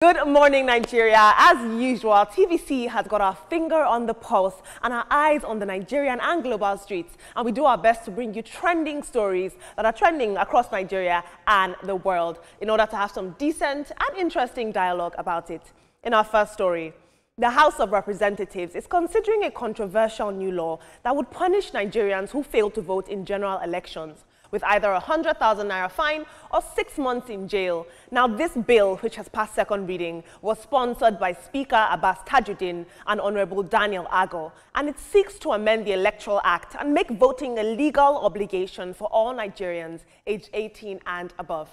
Good morning, Nigeria. As usual, TVC has got our finger on the pulse and our eyes on the Nigerian and global streets. And we do our best to bring you trending stories that are trending across Nigeria and the world in order to have some decent and interesting dialogue about it. In our first story, the House of Representatives is considering a controversial new law that would punish Nigerians who fail to vote in general elections with either a 100,000 naira fine or 6 months in jail. Now, this bill, which has passed second reading, was sponsored by Speaker Abbas Tajuddin and Honorable Daniel Ago, and it seeks to amend the Electoral Act and make voting a legal obligation for all Nigerians aged 18 and above.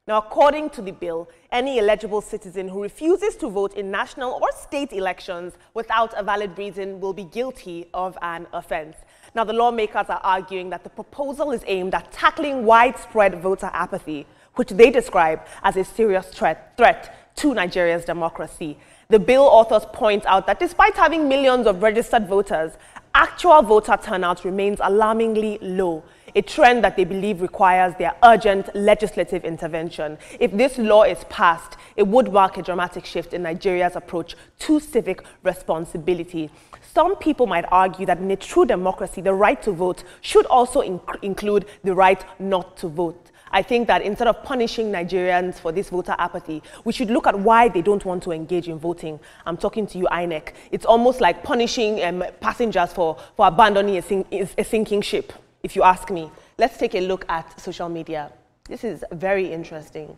Now, according to the bill, any eligible citizen who refuses to vote in national or state elections without a valid reason will be guilty of an offense. Now, the lawmakers are arguing that the proposal is aimed at tackling widespread voter apathy, which they describe as a serious threat to Nigeria's democracy. The bill authors point out that despite having millions of registered voters, actual voter turnout remains alarmingly low, a trend that they believe requires their urgent legislative intervention. If this law is passed, it would mark a dramatic shift in Nigeria's approach to civic responsibility. Some people might argue that in a true democracy, the right to vote should also include the right not to vote. I think that instead of punishing Nigerians for this voter apathy, we should look at why they don't want to engage in voting. I'm talking to you, INEC. It's almost like punishing passengers for abandoning a sinking ship, if you ask me. Let's take a look at social media. This is very interesting.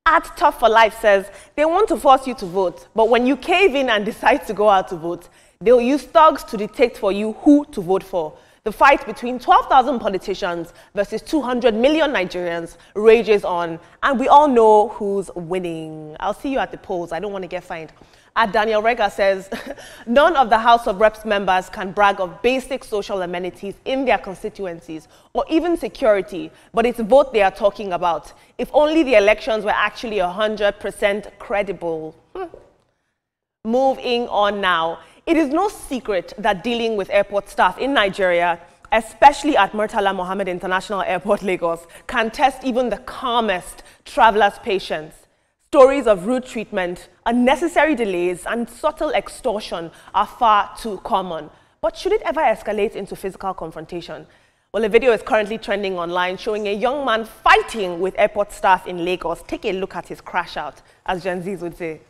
At Tough for Life says, they want to force you to vote, but when you cave in and decide to go out to vote, they'll use thugs to dictate for you who to vote for. The fight between 12,000 politicians versus 200 million Nigerians rages on, and we all know who's winning. I'll see you at the polls. I don't want to get fined. At Daniel Rega says, none of the House of Reps members can brag of basic social amenities in their constituencies or even security, but it's vote they are talking about. If only the elections were actually 100% credible. Moving on now. It is no secret that dealing with airport staff in Nigeria, especially at Murtala Mohammed International Airport, Lagos, can test even the calmest travelers' patience. Stories of rude treatment, unnecessary delays, and subtle extortion are far too common. But should it ever escalate into physical confrontation? Well, a video is currently trending online showing a young man fighting with airport staff in Lagos. Take a look at his crash out, as Gen Zs would say.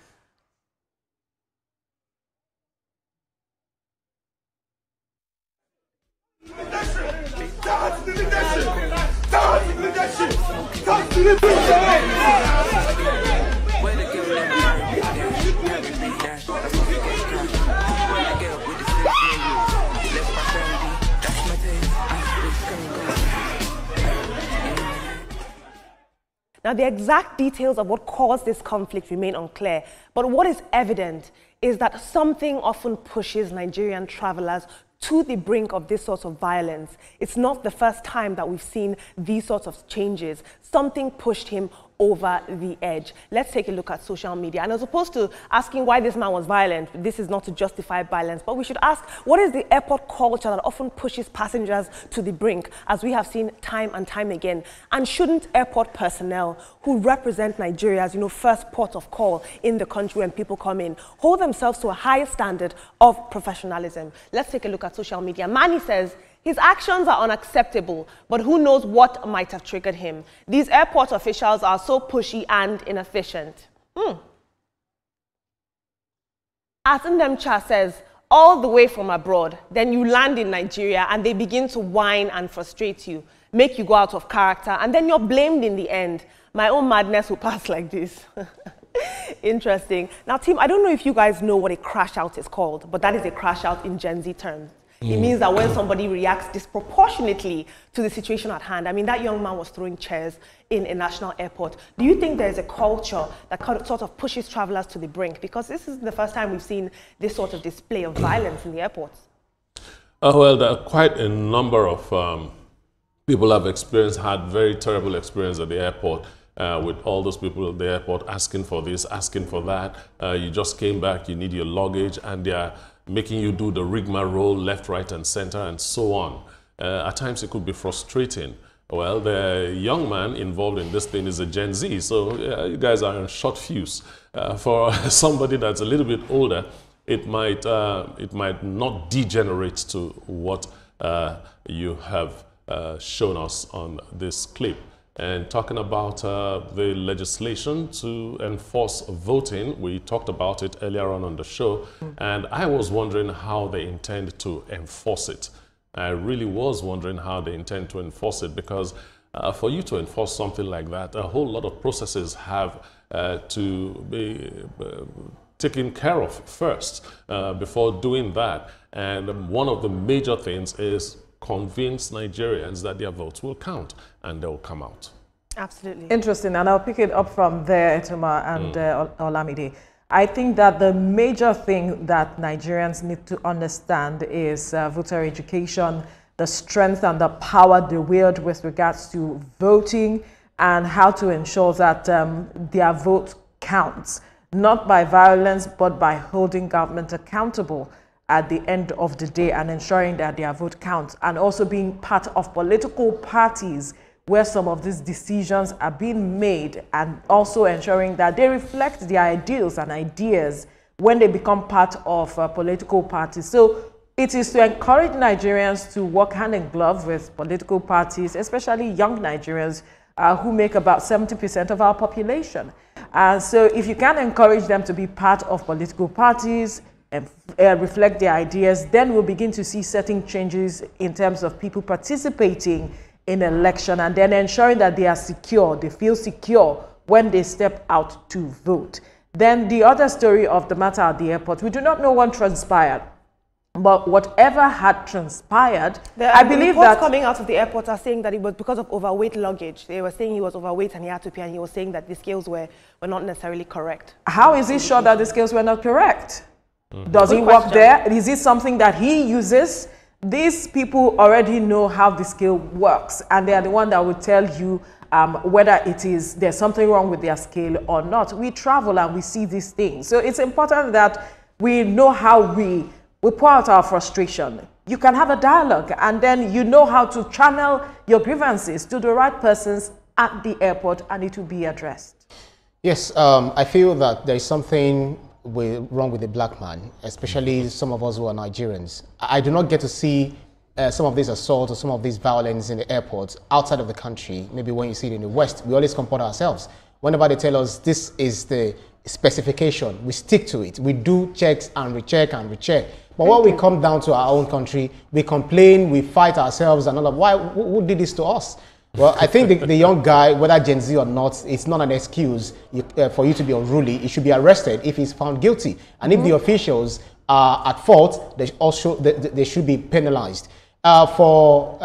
Now, the exact details of what caused this conflict remain unclear, but what is evident is that something often pushes Nigerian travelers to the brink of this sort of violence. It's not the first time that we've seen these sorts of changes. Something pushed him over the edge. Let's take a look at social media. And as opposed to asking why this man was violent, this is not to justify violence, but we should ask, what is the airport culture that often pushes passengers to the brink, as we have seen time and time again? And shouldn't airport personnel who represent Nigeria's, first port of call in the country when people come in, hold themselves to a higher standard of professionalism? Let's take a look at social media. Manny says, his actions are unacceptable, but who knows what might have triggered him. These airport officials are so pushy and inefficient. Asindemcha says, all the way from abroad, then you land in Nigeria and they begin to whine and frustrate you, make you go out of character, and then you're blamed in the end. My own madness will pass like this. Interesting. Now, team, I don't know if you guys know what a crash out is called, but that is a crash out in Gen Z terms. It means that when somebody reacts disproportionately to the situation at hand, I mean, that young man was throwing chairs in a national airport. Do you think there's a culture that sort of pushes travelers to the brink? Because this is the first time we've seen this sort of display of violence in the airports. Well, there are quite a number of people have had very terrible experience at the airport. With all those people at the airport asking for this, asking for that. You just came back, you need your luggage, and they are making you do the rigmarole left, right, and center, and so on. At times it could be frustrating. Well, the young man involved in this thing is a Gen Z, so yeah, you guys are on short fuse. For somebody that's a little bit older, it might not degenerate to what you have shown us on this clip. And talking about the legislation to enforce voting, we talked about it earlier on the show, and I was wondering how they intend to enforce it. I really was wondering how they intend to enforce it, because for you to enforce something like that, a whole lot of processes have to be taken care of first before doing that. And one of the major things is convince Nigerians that their votes will count and they'll come out. Absolutely. Interesting, and I'll pick it up from there, Etuma and Olamide. I think that the major thing that Nigerians need to understand is voter education, the strength and the power they wield with regards to voting, and how to ensure that their vote counts, not by violence, but by holding government accountable at the end of the day and ensuring that their vote counts, and also being part of political parties where some of these decisions are being made, and also ensuring that they reflect their ideals and ideas when they become part of political parties. So it is to encourage Nigerians to work hand in glove with political parties, especially young Nigerians who make about 70% of our population. So if you can encourage them to be part of political parties and reflect their ideas, then we'll begin to see certain changes in terms of people participating in election, and then ensuring that they are secure, they feel secure when they step out to vote. Then the other story of the matter at the airport, we do not know what transpired, but whatever had transpired, I believe that coming out of the airport are saying that it was because of overweight luggage. They were saying he was overweight and he had to pay, and he was saying that the scales were not necessarily correct. How is he sure that the scales were not correct? Does he work there? Is it something that he uses? These people already know how the scale works, and they are the one that will tell you whether there's something wrong with their scale or not. We travel and we see these things. So it's important that we know how we pour out our frustration. You can have a dialogue, and then you know how to channel your grievances to the right persons at the airport, and it will be addressed. Yes, I feel that there is something wrong with the black man, especially some of us who are Nigerians. I do not get to see some of these assaults or some of these violence in the airports outside of the country. Maybe when you see it in the West, we always comport ourselves. Whenever they tell us this is the specification, we stick to it. We do checks and recheck and recheck. But when we come down to our own country, we complain, we fight ourselves and all of why, who did this to us? Well, I think the young guy, whether Gen Z or not, it's not an excuse for you to be unruly. He should be arrested if he's found guilty. And if the officials are at fault, they should be penalized. For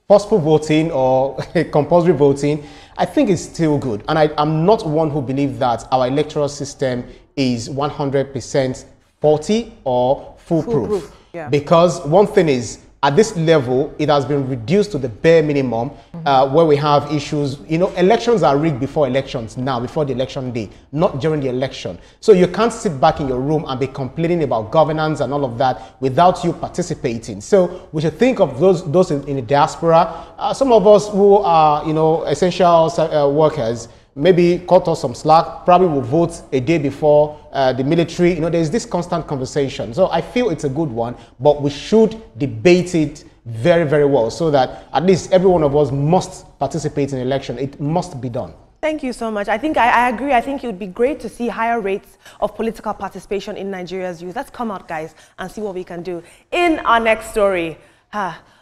forceful voting or compulsory voting, I think it's still good. And I'm not one who believes that our electoral system is 100% faulty or foolproof. Yeah. Because one thing is, at this level, it has been reduced to the bare minimum where we have issues. You know, elections are rigged before elections now, before the election day, not during the election. So you can't sit back in your room and be complaining about governance and all of that without you participating. So we should think of those in the diaspora. Some of us who are, you know, essential workers, maybe cut us some slack, probably will vote a day before the military. You know, there's this constant conversation. So I feel it's a good one, but we should debate it very, very well so that at least every one of us must participate in the election. It must be done. Thank you so much. I think I agree. I think it would be great to see higher rates of political participation in Nigeria's youth. Let's come out, guys, and see what we can do. In our next story,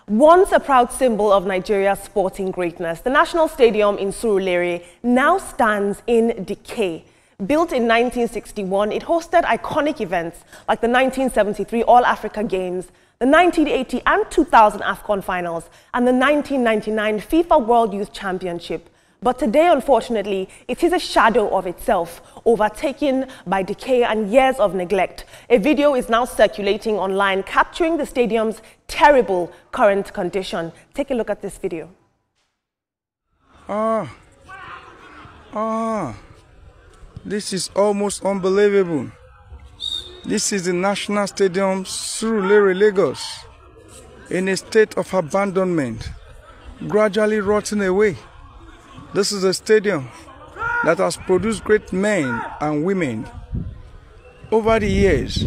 once a proud symbol of Nigeria's sporting greatness, the National Stadium in Surulere now stands in decay. Built in 1961, it hosted iconic events like the 1973 All-Africa Games, the 1980 and 2000 AFCON finals, and the 1999 FIFA World Youth Championship. But today, unfortunately, it is a shadow of itself, overtaken by decay and years of neglect. A video is now circulating online, capturing the stadium's terrible current condition. Take a look at this video. This is almost unbelievable. This is the National Stadium, Surulere, Lagos, in a state of abandonment. gradually rotting away. This is a stadium that has produced great men and women. Over the years,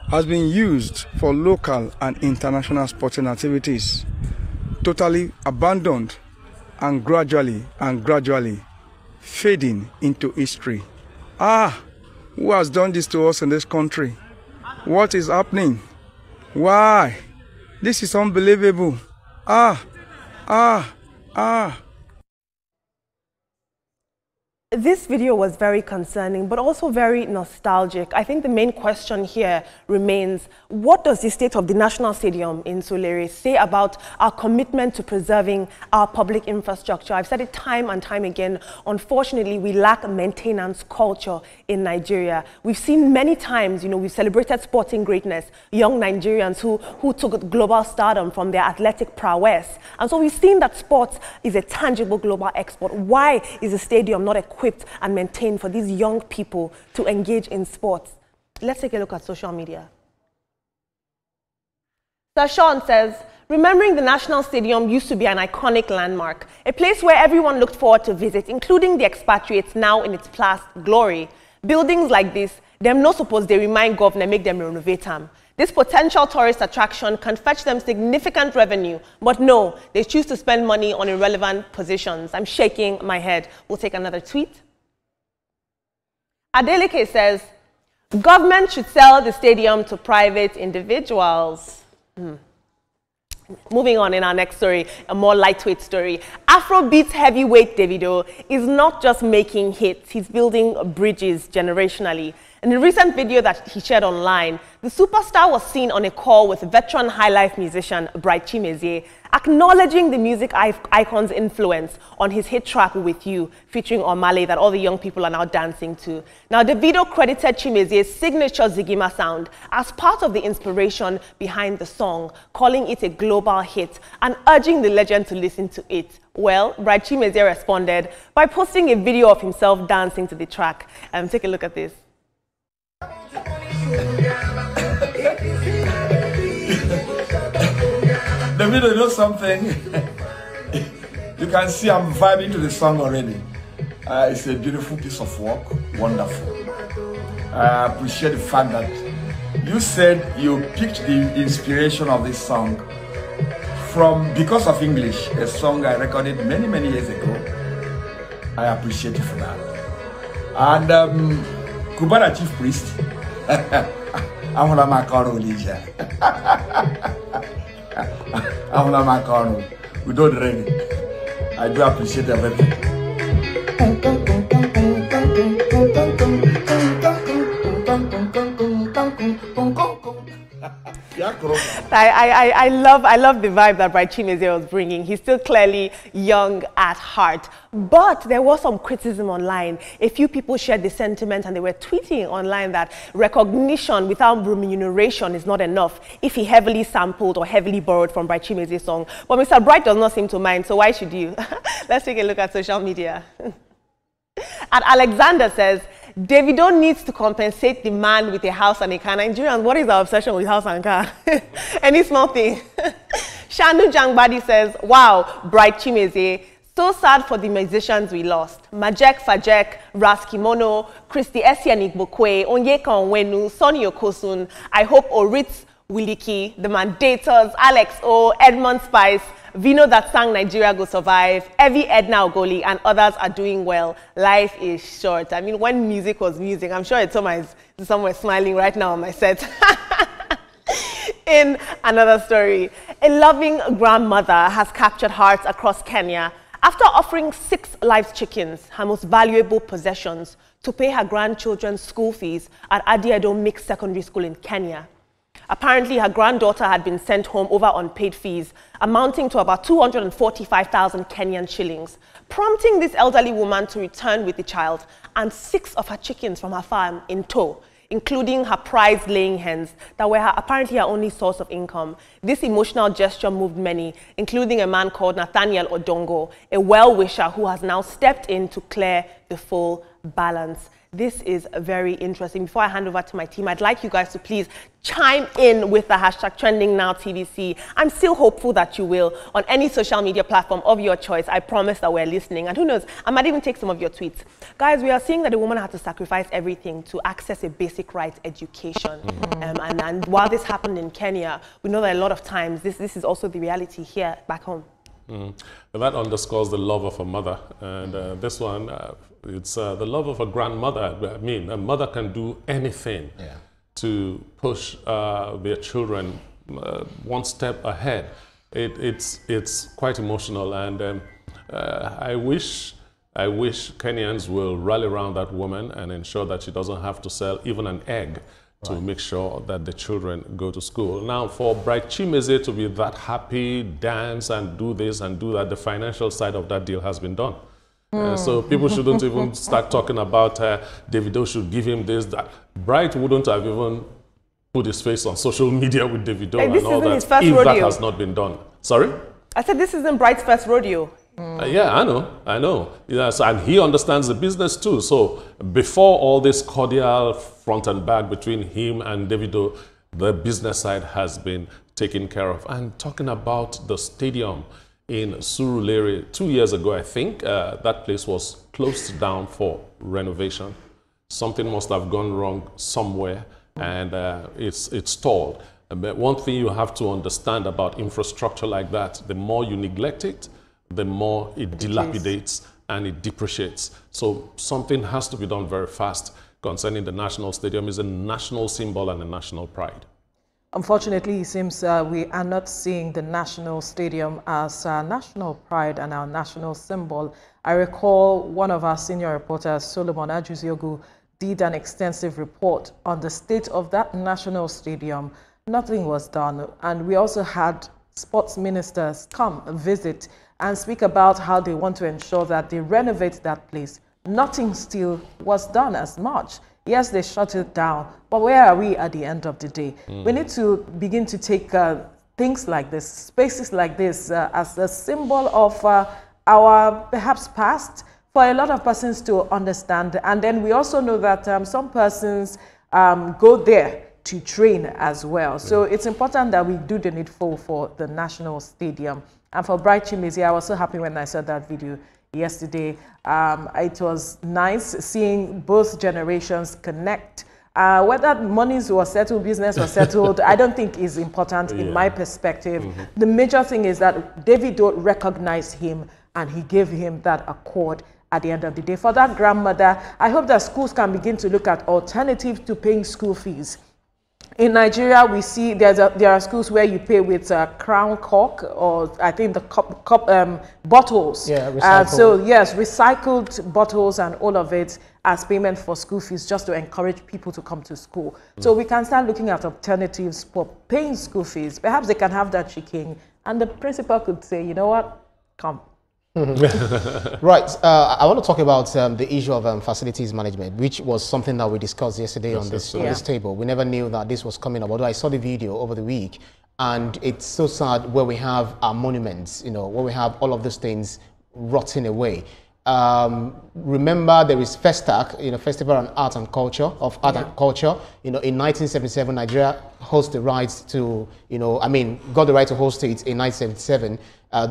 has been used for local and international sporting activities, totally abandoned and gradually fading into history. Who has done this to us in this country? What is happening? Why? This is unbelievable. This video was very concerning, but also very nostalgic. I think the main question here remains, what does the state of the National Stadium in Surulere say about our commitment to preserving our public infrastructure? I've said it time and time again. Unfortunately, we lack a maintenance culture in Nigeria. We've seen many times, we've celebrated sporting greatness, young Nigerians who took global stardom from their athletic prowess. And so we've seen that sports is a tangible global export. Why is the stadium not equipped and maintained for these young people to engage in sports? Let's take a look at social media. Sir Sean says, remembering the National Stadium used to be an iconic landmark, a place where everyone looked forward to visit, including the expatriates now in its past glory. Buildings like this, them no suppose they remind governor make them renovate them. This potential tourist attraction can fetch them significant revenue, but no, they choose to spend money on irrelevant positions. I'm shaking my head. We'll take another tweet. Adeleke says, government should sell the stadium to private individuals. Moving on in our next story, a more lightweight story. Afrobeat heavyweight Davido is not just making hits, he's building bridges generationally. In a recent video that he shared online, the superstar was seen on a call with veteran highlife musician Chime, acknowledging the music icon's influence on his hit track With You, featuring Omale, that all the young people are now dancing to. Now, Davido credited Chimezi's signature Zigima sound as part of the inspiration behind the song, calling it a global hit and urging the legend to listen to it. Well, Chime responded by posting a video of himself dancing to the track. Take a look at this. Davido, you know something? You can see I'm vibing to the song already. It's a beautiful piece of work, wonderful. I appreciate the fact that you said you picked the inspiration of this song from Because of English, a song I recorded many years ago. I appreciate you for that. And Kubana Chief Priest, I'm on my car, Olija. I'm on my car. We don't ready. I do appreciate everything. I love the vibe that Chime was bringing. He's still clearly young at heart. But there was some criticism online. A few people shared the sentiment and they were tweeting online that recognition without remuneration is not enough if he heavily sampled or heavily borrowed from Chime's song. But Mr. Bright does not seem to mind, so why should you? Let's take a look at social media. And Alexander says, Davido needs to compensate the man with a house and a car. Nigerians, what is our obsession with house and car? Any small thing. Shandu Jangbadi says, wow, Bright Chimeze, so sad for the musicians we lost. Majek Fajek, Ras Kimono, Christy Esianigbokwe, Onyeka Onwenu, Sonny Okosun, I hope Oritz Wiliki, The Mandators, Alex O, Edmond Spice, Vino that sang Nigeria Go Survive, Evie Edna Ogoli, and others are doing well. Life is short. I mean, when music was music, I'm sure it's somewhere smiling right now on my set. In another story, a loving grandmother has captured hearts across Kenya after offering 6 live chickens, her most valuable possessions, to pay her grandchildren's school fees at Adiedo Mixed Secondary School in Kenya. Apparently, her granddaughter had been sent home over unpaid fees, amounting to about 245,000 Kenyan shillings, prompting this elderly woman to return with the child and 6 of her chickens from her farm in tow, including her prized laying hens that were apparently her only source of income. This emotional gesture moved many, including a man called Nathaniel Odongo, a well-wisher who has now stepped in to clear the full balance. This is very interesting. Before I hand over to my team, I'd like you guys to please chime in with the hashtag #TrendingNowTVC. I'm still hopeful that you will on any social media platform of your choice. I promise that we're listening. And who knows, I might even take some of your tweets. Guys, we are seeing that a woman had to sacrifice everything to access a basic right education. And while this happened in Kenya, we know that a lot of times this is also the reality here back home. That underscores the love of a mother, and this one, it's the love of a grandmother. I mean, a mother can do anything to push their children one step ahead. It's quite emotional, and I wish Kenyans will rally around that woman and ensure that she doesn't have to sell even an egg to make sure that the children go to school. Now, for Bright Chimeze to be that happy, dance and do this and do that, the financial side of that deal has been done. So people shouldn't even start talking about Davido should give him this, that. Bright wouldn't have even put his face on social media with Davido and all that if that has not been done. Sorry? I said this isn't Bright's first rodeo. Yeah, I know. Yes, and he understands the business too. So before all this cordial front and back between him and Davido, the business side has been taken care of. And talking about the stadium in Surulere, 2 years ago, I think, that place was closed down for renovation. Something must have gone wrong somewhere, and it's stalled. But one thing you have to understand about infrastructure like that, the more you neglect it, the more it dilapidates and it depreciates. So something has to be done very fast concerning the National Stadium. It's a national symbol and a national pride. Unfortunately, it seems we are not seeing the National Stadium as our national pride and our national symbol. I recall one of our senior reporters, Solomon Ajuziogu, did an extensive report on the state of that National Stadium. Nothing was done. And we also had sports ministers come visit and speak about how they want to ensure that they renovate that place. Nothing still was done as much. Yes, they shut it down, but where are we at the end of the day? We need to begin to take things like this, spaces like this, as a symbol of our perhaps past for a lot of persons to understand. And then we also know that some persons go there to train as well. So it's important that we do the needful for the National Stadium. And for Bright Chimeze, I was so happy when I saw that video yesterday. It was nice seeing both generations connect. Whether monies were settled, business was settled, I don't think is important in my perspective. The major thing is that Davido recognized him and he gave him that accord at the end of the day. For that grandmother, I hope that schools can begin to look at alternatives to paying school fees. In Nigeria, we see there are schools where you pay with crown cork, or I think the bottles. Yeah, so yes, recycled bottles and all of it as payment for school fees, just to encourage people to come to school. So we can start looking at alternatives for paying school fees. Perhaps they can have that chicken, and the principal could say, you know what, come. Right. I want to talk about the issue of facilities management, which was something that we discussed yesterday on this table. We never knew that this was coming up, although I saw the video over the week, and it's so sad where we have our monuments, you know, where we have all of those things rotting away. Remember, there is FESTAC, you know, Festival on Art and Culture, and Culture. You know, in 1977, Nigeria hosts the rights to, you know, got the right to host it in 1977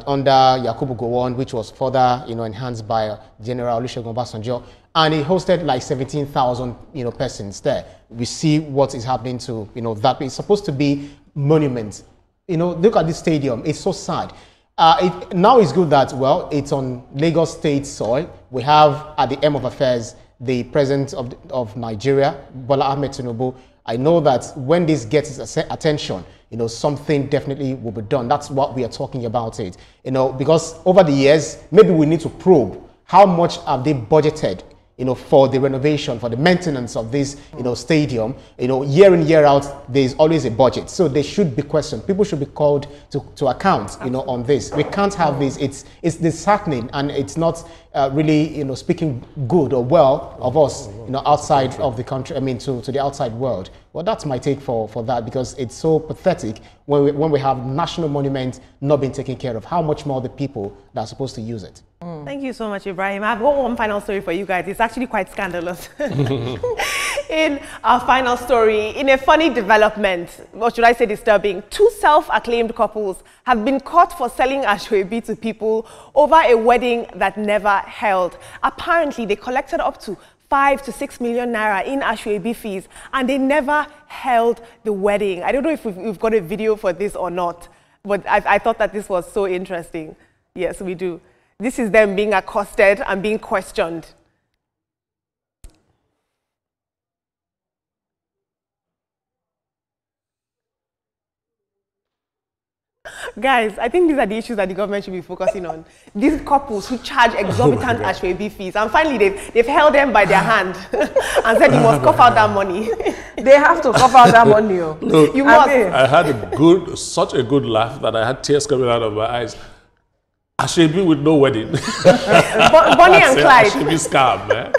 under Yakubu Gowon, which was further, you know, enhanced by General Olusegun Obasanjo, and it hosted like 17,000, you know, persons there. We see what is happening to, you know, that it's supposed to be monuments. You know, look at this stadium. It's so sad. Now it's good that, well, it's on Lagos State soil. We have, at the end of affairs, the president of Nigeria, Bola Ahmed Tinubu. I know that when this gets attention, you know, something definitely will be done. That's what we are talking about it. You know, because over the years, maybe we need to probe how much have they budgeted, you know, for the renovation, for the maintenance of this, you know, stadium. You know, year in, year out, there's always a budget. So they should be questioned. People should be called to account, you know, on this. We can't have this. It's disheartening, and it's not really, you know, speaking good or well of us, you know, outside of the country, to the outside world. Well, that's my take for that, because it's so pathetic when we have national monuments not being taken care of. How much more the people that are supposed to use it? Thank you so much, Ibrahim. I've got one final story for you guys. It's actually quite scandalous. In our final story, in a funny development, or should I say disturbing, 2 self-acclaimed couples have been caught for selling ashwebi to people over a wedding that never held. Apparently, they collected up to 5 to 6 million naira in ashwebi fees, and they never held the wedding. I don't know if we've got a video for this or not, but I thought that this was so interesting. Yes, we do. This is them being accosted and being questioned. Guys, I think these are the issues that the government should be focusing on. These couples who charge exorbitant ashwebi fees, and finally they've held them by their hand and said, you must cough out that money. They have to cough out that money. Look, you must. I had such a good laugh that I had tears coming out of my eyes. Ashwebi with no wedding. Bonnie and Clyde. Ashwebi scam, man.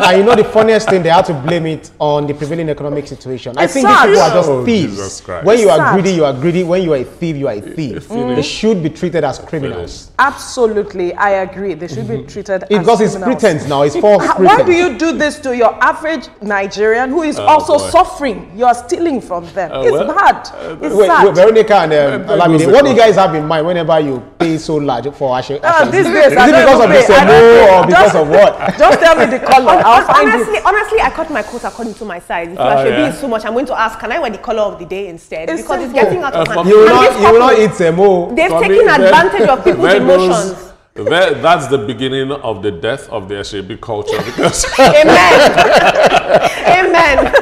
And you know the funniest thing, they had to blame it on the prevailing economic situation. I think these people are just thieves. When you are greedy, you are greedy. When you are a thief, you are a thief. They should be treated as criminals. Absolutely, I agree. They should be treated as because it's criminals. pretense now. It's false pretense. Why do you do this to your average Nigerian who is also suffering? You are stealing from them. It's bad. It's sad. Veronica and Olamide, what do you guys have in mind whenever you pay so large for ashwebi? These days, is it because of the semo or because of what? Just tell me the color. I'll find honestly, I cut my coat according to my size. If ashwebi is so much, I'm going to ask, can I wear the color of the day instead? Because it's getting out of hand. You will not eat semo. They've taken advantage of people's emotions. That's the beginning of the death of the ashwebi culture. Because Amen. Amen.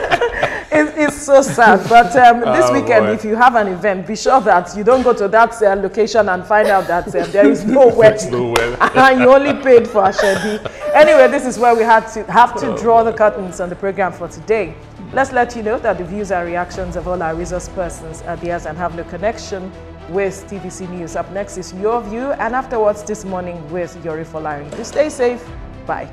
It's so sad, but this weekend, if you have an event, be sure that you don't go to that location and find out that there is no wedding, and you only paid for ashwebi. Anyway, this is where we have to draw the curtains on the program for today. Let's let you know that the views and reactions of all our resource persons are theirs and have no connection with TVC News. Up next is Your View, and afterwards this morning with Yori Folari. You stay safe. Bye.